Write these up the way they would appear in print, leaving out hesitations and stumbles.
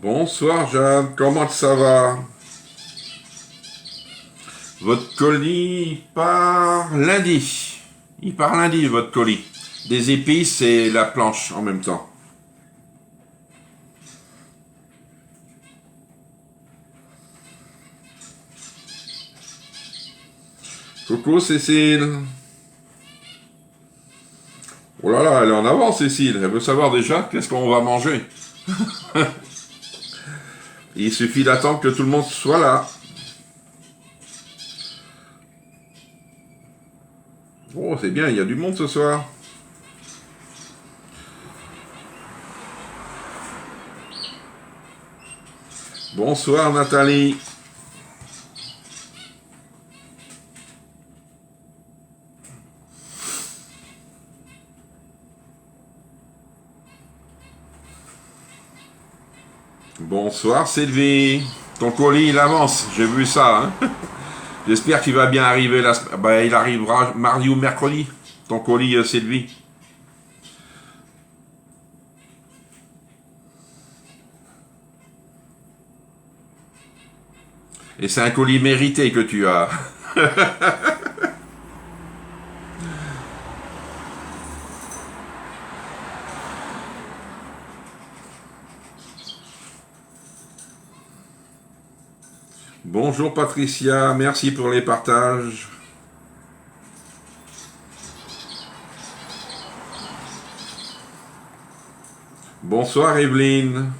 Bonsoir Jeanne, comment ça va? Votre colis part lundi. Il part lundi, votre colis. Des épices et la planche en même temps. Coucou Cécile. Oh là là, elle est en avance Cécile. Elle veut savoir déjà qu'est-ce qu'on va manger. Il suffit d'attendre que tout le monde soit là. Oh, c'est bien, il y a du monde ce soir. Bonsoir Nathalie. Bonsoir Sylvie. Ton colis il avance, j'ai vu ça. Hein. J'espère qu'il va bien arriver. Il arrivera mardi ou mercredi. Ton colis Sylvie. Et c'est un colis mérité que tu as. Bonjour Patricia, merci pour les partages. Bonsoir Evelyne.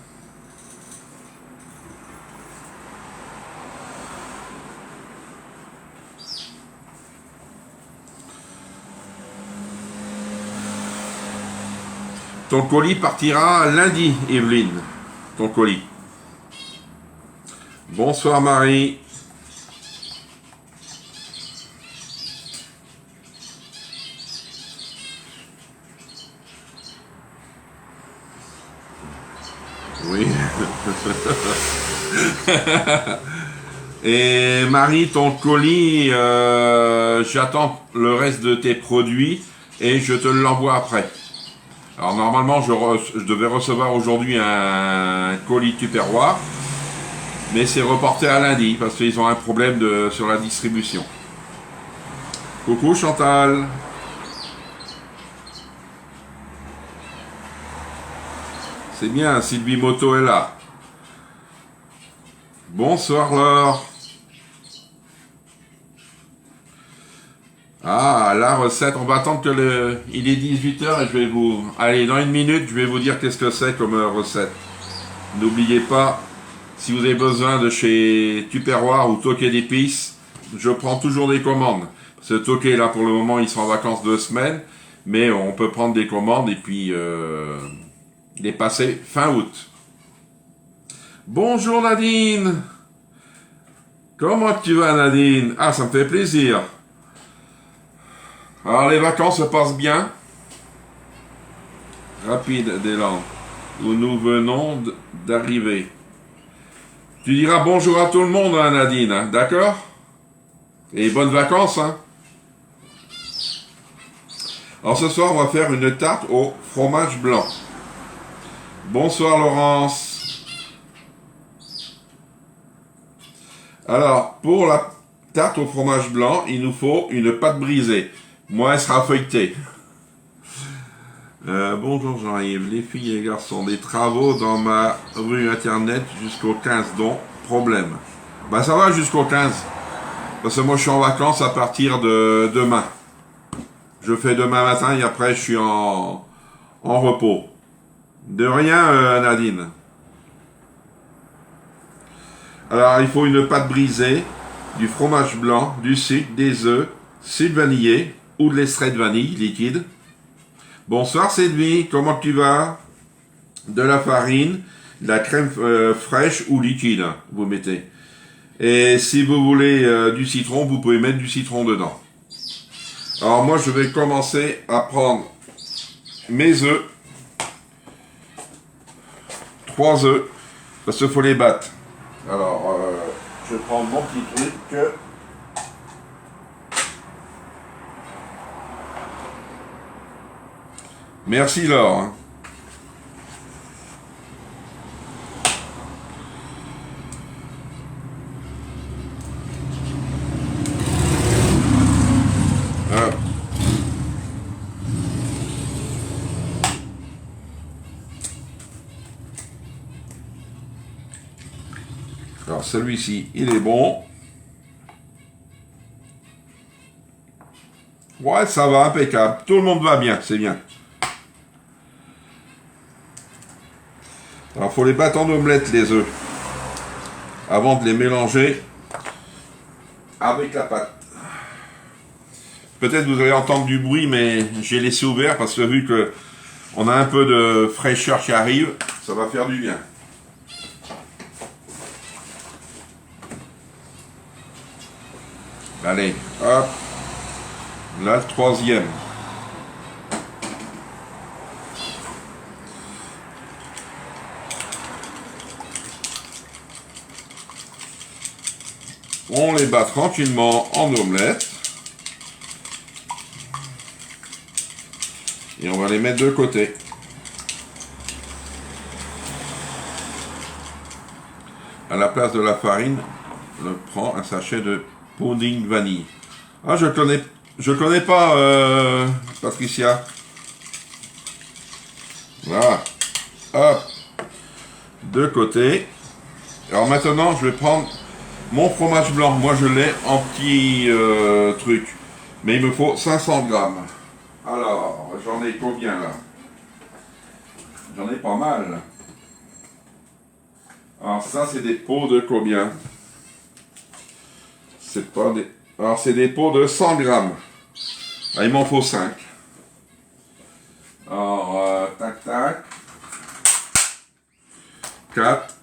Ton colis partira lundi, Evelyne. Ton colis. Bonsoir Marie. Oui. Et Marie, ton colis, j'attends le reste de tes produits et je te l'envoie après. Alors normalement, je devais recevoir aujourd'hui un colis Tupperware. Mais c'est reporté à lundi parce qu'ils ont un problème sur la distribution. Coucou Chantal. C'est bien, Sylvie Moto est là. Bonsoir Laure. Ah, la recette, on va attendre que il est 18h et je vais vous... Allez, dans une minute, je vais vous dire qu'est-ce que c'est comme recette. N'oubliez pas... Si vous avez besoin de chez Tupperware ou Toqué d'épices, je prends toujours des commandes. Ce Toqué là pour le moment ils sont en vacances 2 semaines, mais on peut prendre des commandes et puis les passer fin août. Bonjour Nadine. Comment tu vas Nadine? Ah ça me fait plaisir. Alors les vacances se passent bien? rapide des Landes, où nous venons d'arriver. Tu diras bonjour à tout le monde, hein, Nadine, hein, d'accord? Et bonnes vacances, hein? Alors ce soir, on va faire une tarte au fromage blanc. Bonsoir Laurence. Alors, pour la tarte au fromage blanc, il nous faut une pâte brisée. Moi, elle sera feuilletée. Bonjour Jean-Yves, les filles et les garçons, des travaux dans ma rue internet jusqu'au 15, donc problème. Ben ça va jusqu'au 15, parce que moi je suis en vacances à partir de demain. Je fais demain matin et après je suis en repos. De rien Nadine. Alors il faut une pâte brisée, du fromage blanc, du sucre, des œufs, sucre vanillé ou de l'extrait de vanille liquide. Bonsoir Sylvie, comment tu vas? De la farine, de la crème fraîche ou liquide, vous mettez. Et si vous voulez du citron, vous pouvez mettre du citron dedans. Alors moi je vais commencer à prendre mes œufs. 3 œufs, parce qu'il faut les battre. Alors je prends mon petit truc. Merci Laure. Alors celui-ci, il est bon. Ouais, ça va, impeccable. Tout le monde va bien, c'est bien. Alors, il faut les battre en omelette, les œufs, avant de les mélanger avec la pâte. Peut-être vous allez entendre du bruit, mais j'ai laissé ouvert parce que vu que on a un peu de fraîcheur qui arrive, ça va faire du bien. Allez, hop. Là, le troisième. On les bat tranquillement en omelette. Et on va les mettre de côté. À la place de la farine, je prends un sachet de pudding vanille. Ah, je connais pas, Patricia. Voilà. Hop. De côté. Alors maintenant, je vais prendre mon fromage blanc. Moi, je l'ai en petit truc. Mais il me faut 500 grammes. Alors, j'en ai combien là? J'en ai pas mal. Alors ça, c'est des pots de combien? C'est pas des... Alors c'est des pots de 100 grammes. Ah, il m'en faut 5. Alors, tac tac. 4.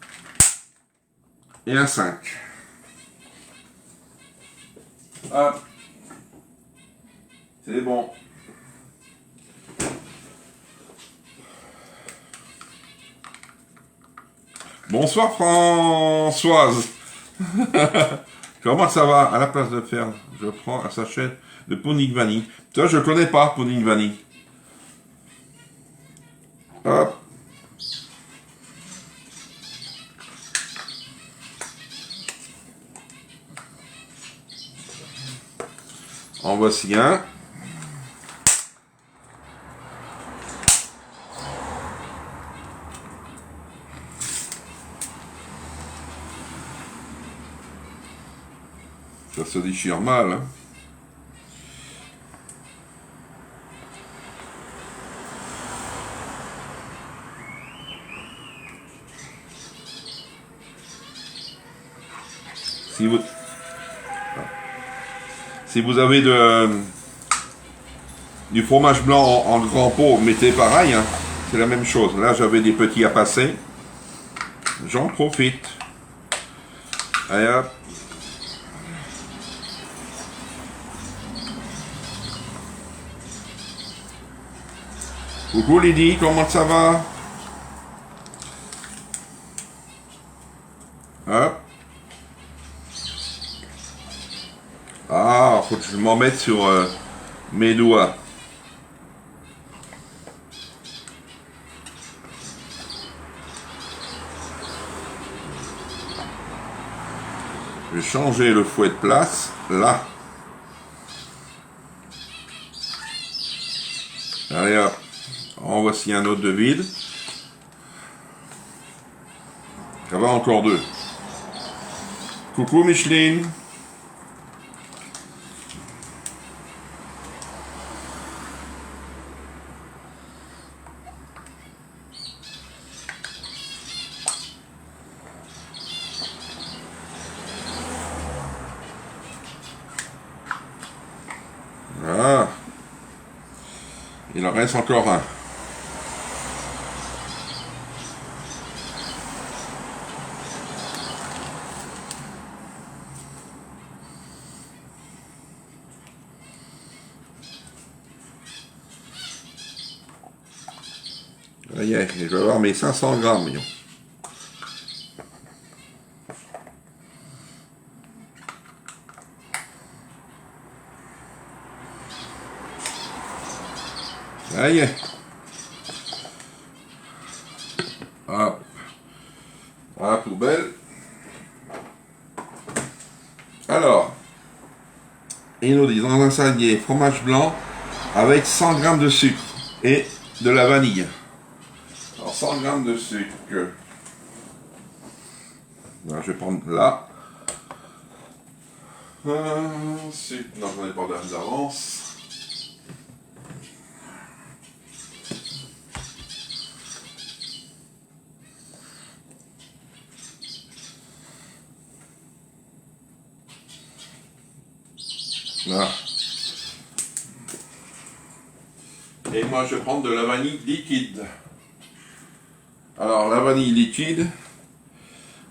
Et un 5. Hop. C'est bon. Bonsoir Françoise. Comment ça va? À la place de faire, je prends un sachet de pudding vanille. Toi, je connais pas pudding vanille. Hop. En voici un. Ça se déchire mal, hein. Si vous avez du fromage blanc en grand pot, mettez pareil, hein. C'est la même chose. Là, j'avais des petits à passer. J'en profite. Allez hop. Coucou Lydie, comment ça va? Hop. Ah, faut que je m'en mette sur mes doigts. Je vais changer le fouet de place, là. Allez hop, en voici un autre de vide. Ça va encore deux. Coucou Micheline. Voilà. Il en reste encore un. Ça y est, je vais avoir mes 500 grammes. Yo. Ça y est. Hop. À la poubelle. Alors, ils nous disent dans un saladier, fromage blanc avec 100 grammes de sucre et de la vanille. Alors 100 grammes de sucre. Alors, je vais prendre là. Sucre, non, j'en ai pas d'avance. Là. Et moi je vais prendre de la vanille liquide. Alors la vanille liquide,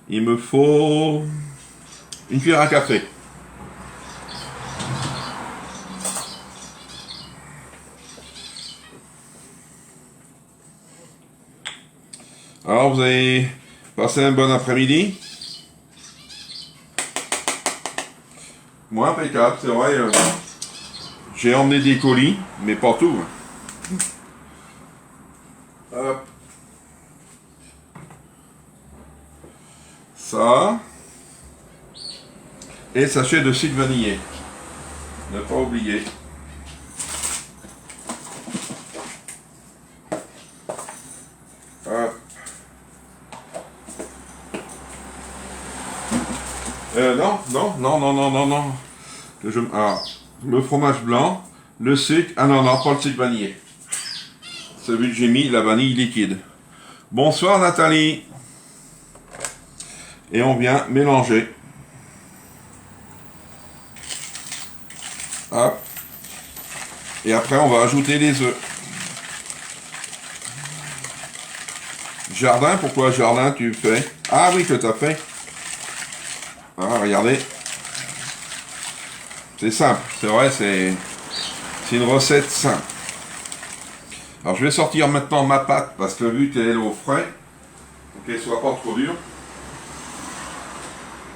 il me faut une cuillère à café. Alors vous avez passé un bon après-midi. Moi impeccable, c'est vrai. J'ai emmené des colis, mais pas tout. Hop. Ça. Et sachet de sucre vanillé. Ne pas oublier. Hop. Non. Le fromage blanc, le sucre. Ah non, pas le sucre vanillé. Celui que j'ai mis, la vanille liquide. Bonsoir Nathalie. Et on vient mélanger. Hop. Et après, on va ajouter les œufs. Jardin, pourquoi jardin tu fais? Ah oui, que tu as fait. Ah, regardez. C'est simple, c'est vrai, c'est une recette simple. Alors je vais sortir maintenant ma pâte parce que vu qu'elle est au frais, pour qu'elle soit pas trop dure.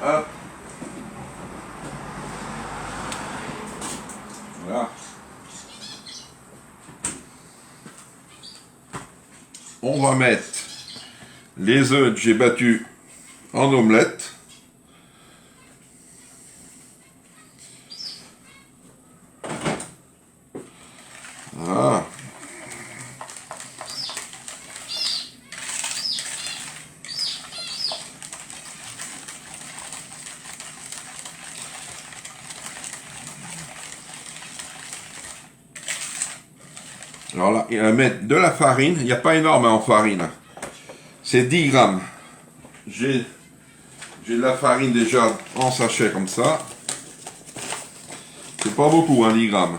Hop. Voilà. On va mettre les œufs que j'ai battus en omelette. Voilà. Alors là, il va mettre de la farine. Il n'y a pas énorme en farine. C'est 10 grammes. J'ai de la farine déjà en sachet comme ça. C'est pas beaucoup, hein, 10 grammes.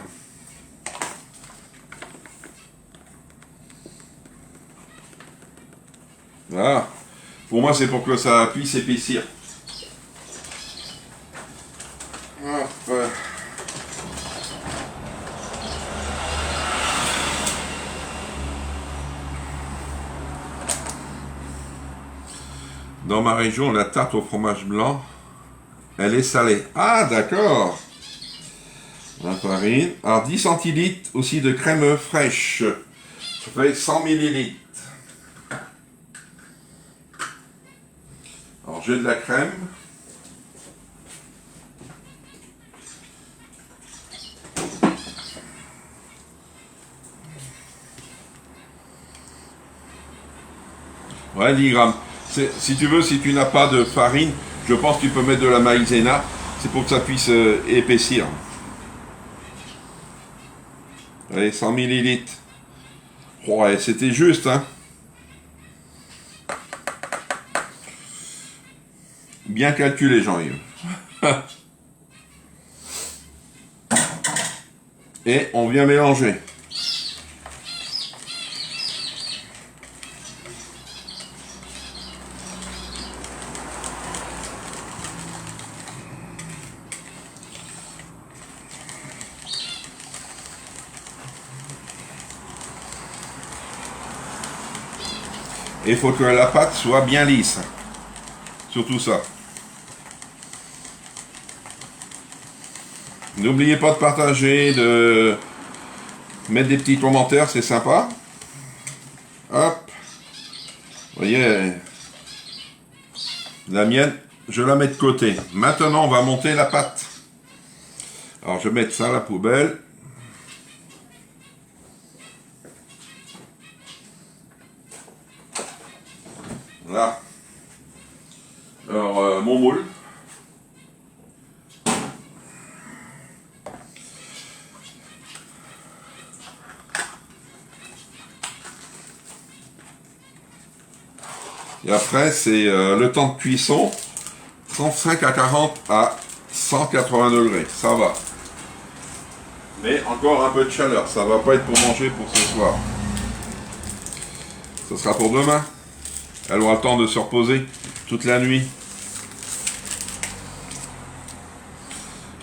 Voilà. Pour moi, c'est pour que ça puisse épaissir. Hop. Dans ma région, la tarte au fromage blanc, elle est salée. Ah, d'accord. La farine. Alors, 10 centilitres aussi de crème fraîche. Ça fait 100 millilitres. Alors, j'ai de la crème. Ouais, 10 grammes. Si tu veux, si tu n'as pas de farine, je pense que tu peux mettre de la maïzena. C'est pour que ça puisse épaissir. Allez, 100 millilitres. Ouais, c'était juste, hein. Bien calculé, Jean-Yves. Et on vient mélanger. Et il faut que la pâte soit bien lisse. Surtout ça. N'oubliez pas de partager, de mettre des petits commentaires, c'est sympa. Hop. Vous voyez, la mienne, je la mets de côté. Maintenant, on va monter la pâte. Alors, je vais mettre ça à la poubelle. Voilà. Alors, mon moule. Et après, c'est le temps de cuisson, 35 à 40 à 180 degrés. Ça va. Mais encore un peu de chaleur. Ça va pas être pour manger pour ce soir. Ce sera pour demain. Elle aura le temps de se reposer toute la nuit.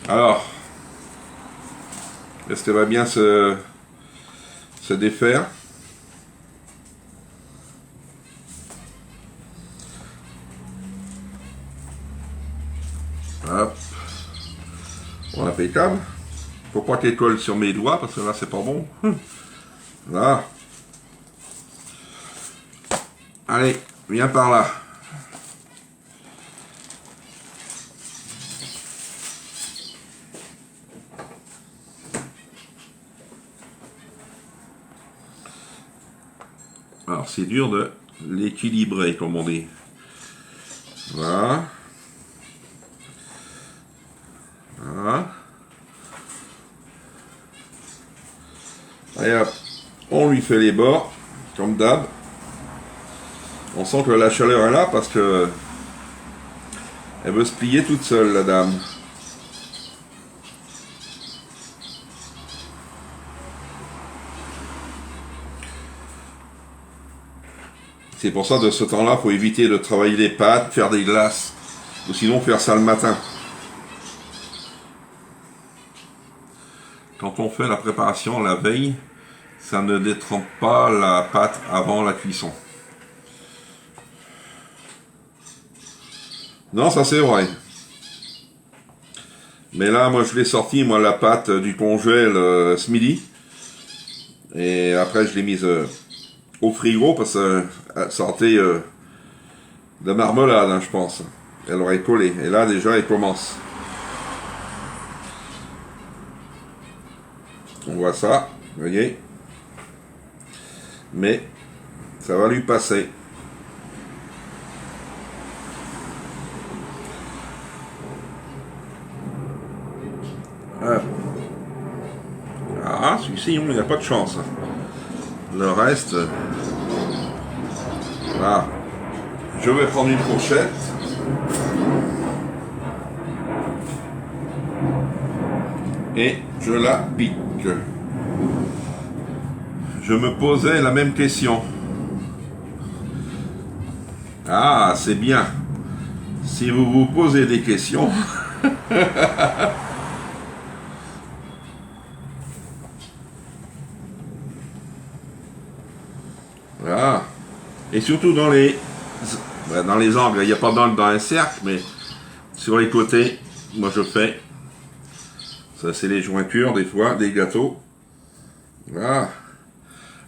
Alors, est-ce qu'elle va bien se défaire? Hop. Bon, impeccable. Faut pas qu'elle colle sur mes doigts parce que là c'est pas bon. Là. Allez, viens par là. Alors c'est dur de l'équilibrer comme on dit. Voilà. Voilà. Allez hop, on lui fait les bords, comme d'hab. On sent que la chaleur est là parce que elle veut se plier toute seule, la dame. C'est pour ça, de ce temps-là, il faut éviter de travailler les pâtes, faire des glaces, ou sinon faire ça le matin. Quand on fait la préparation la veille, ça ne détrempe pas la pâte avant la cuisson. Non, ça c'est vrai. Mais là, moi je l'ai sorti, moi la pâte du congèle ce midi. Et après je l'ai mise au frigo parce que ça sortait de marmelade, hein, je pense. Elle aurait collé. Et là déjà elle commence. On voit ça, vous voyez. Mais ça va lui passer. Ah, celui-ci, il n'y a pas de chance. Le reste, voilà. Je vais prendre une fourchette. Et je la pique. Je me posais la même question. Ah, c'est bien. Si vous vous posez des questions... Voilà. Et surtout dans les Ouais, dans les angles, il n'y a pas d'angle dans un cercle, mais sur les côtés, moi je fais. Ça, c'est les jointures, des fois, des gâteaux. Voilà.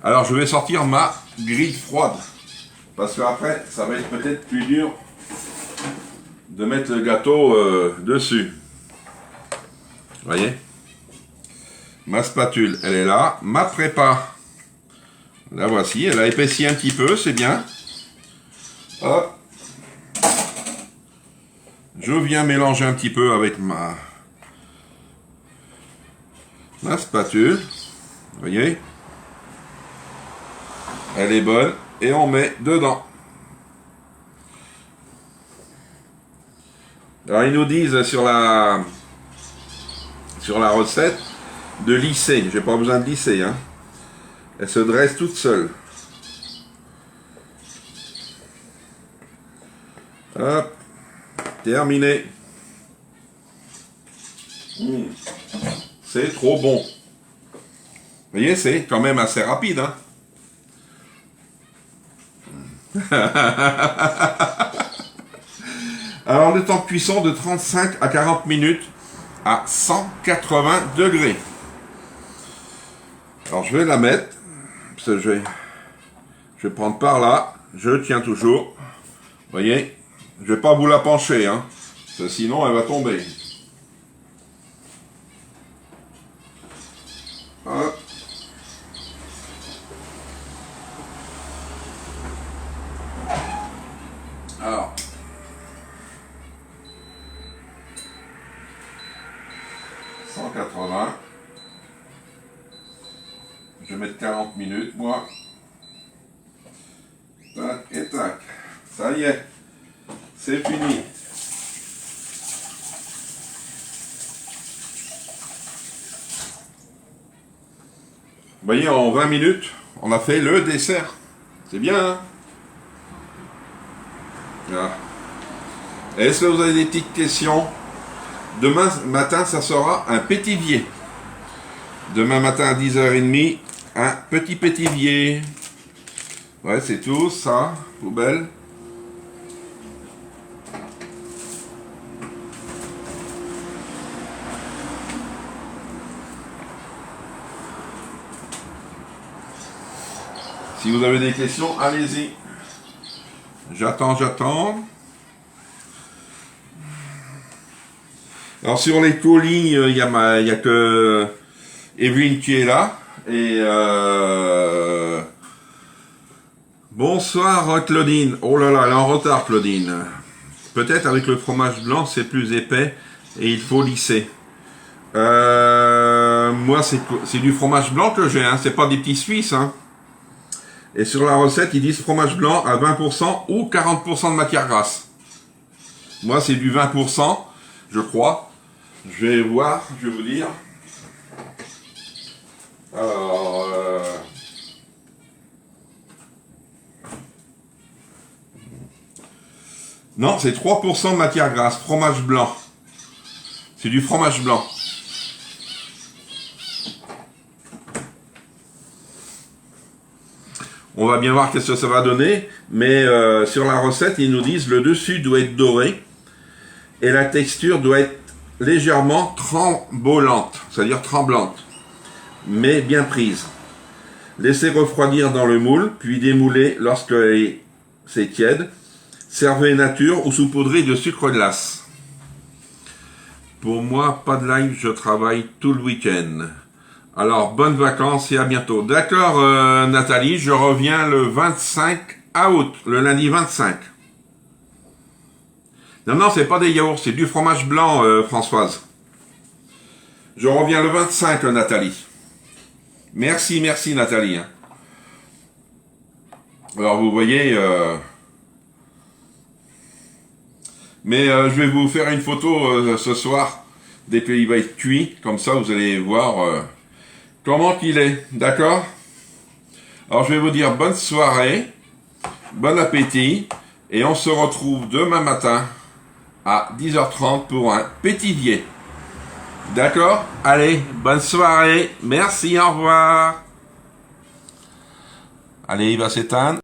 Alors, je vais sortir ma grille froide. Parce qu'après, ça va être peut-être plus dur de mettre le gâteau dessus. Vous voyez? Ma spatule, elle est là. Ma prépa, la voici. Elle a épaissi un petit peu, c'est bien. Hop. Je viens mélanger un petit peu avec ma spatule. Vous voyez? Elle est bonne. Et on met dedans. Alors ils nous disent sur la recette de lisser. J'ai pas besoin de lisser, hein. Elle se dresse toute seule. Hop. Terminé. C'est trop bon. Vous voyez, c'est quand même assez rapide, hein. Alors le temps de cuisson de 35 à 40 minutes à 180 degrés. Alors je vais la mettre, parce que je vais prendre par là, je tiens toujours. Vous voyez, je vais pas vous la pencher, hein, parce que sinon elle va tomber. Hop. Alors, je vais mettre 40 minutes, moi. Tac et tac. Ça y est, c'est fini. Vous voyez, en 20 minutes, on a fait le dessert. C'est bien, hein? Voilà. Est-ce que vous avez des petites questions? Demain matin, ça sera un pétivier. Demain matin à 10h30, un petit pétivier. Ouais, c'est tout, ça, poubelle. Si vous avez des questions, allez-y. J'attends. Alors sur les colis, il y a que Evelyne qui est là. Et bonsoir Claudine. Oh là là, elle est en retard Claudine. Peut-être avec le fromage blanc c'est plus épais et il faut lisser. Moi c'est du fromage blanc que j'ai, hein. C'est pas des petits Suisses, hein. Et sur la recette ils disent fromage blanc à 20% ou 40% de matière grasse. Moi c'est du 20%, je crois. Je vais voir, je vais vous dire. Alors, non, c'est 3% de matière grasse, fromage blanc. C'est du fromage blanc. On va bien voir qu'est-ce que ça va donner, mais sur la recette, ils nous disent le dessus doit être doré et la texture doit être légèrement trembolante, c'est-à-dire tremblante, mais bien prise. Laissez refroidir dans le moule, puis démouler lorsque c'est tiède. Servez nature ou saupoudrez de sucre glace. Pour moi, pas de live, je travaille tout le week-end. Alors, bonnes vacances et à bientôt. D'accord, Nathalie, je reviens le 25 août, le lundi 25. Non, c'est pas des yaourts, c'est du fromage blanc, Françoise. Je reviens le 25, Nathalie. Merci, Nathalie. Hein. Alors, vous voyez... Mais je vais vous faire une photo ce soir, dès qu'il va être cuit. Comme ça, vous allez voir comment qu'il est. D'accord? Alors, je vais vous dire bonne soirée, bon appétit. Et on se retrouve demain matin à 10h30 pour un pétivier. D'accord? Allez, bonne soirée. Merci, au revoir. Allez, il va s'éteindre.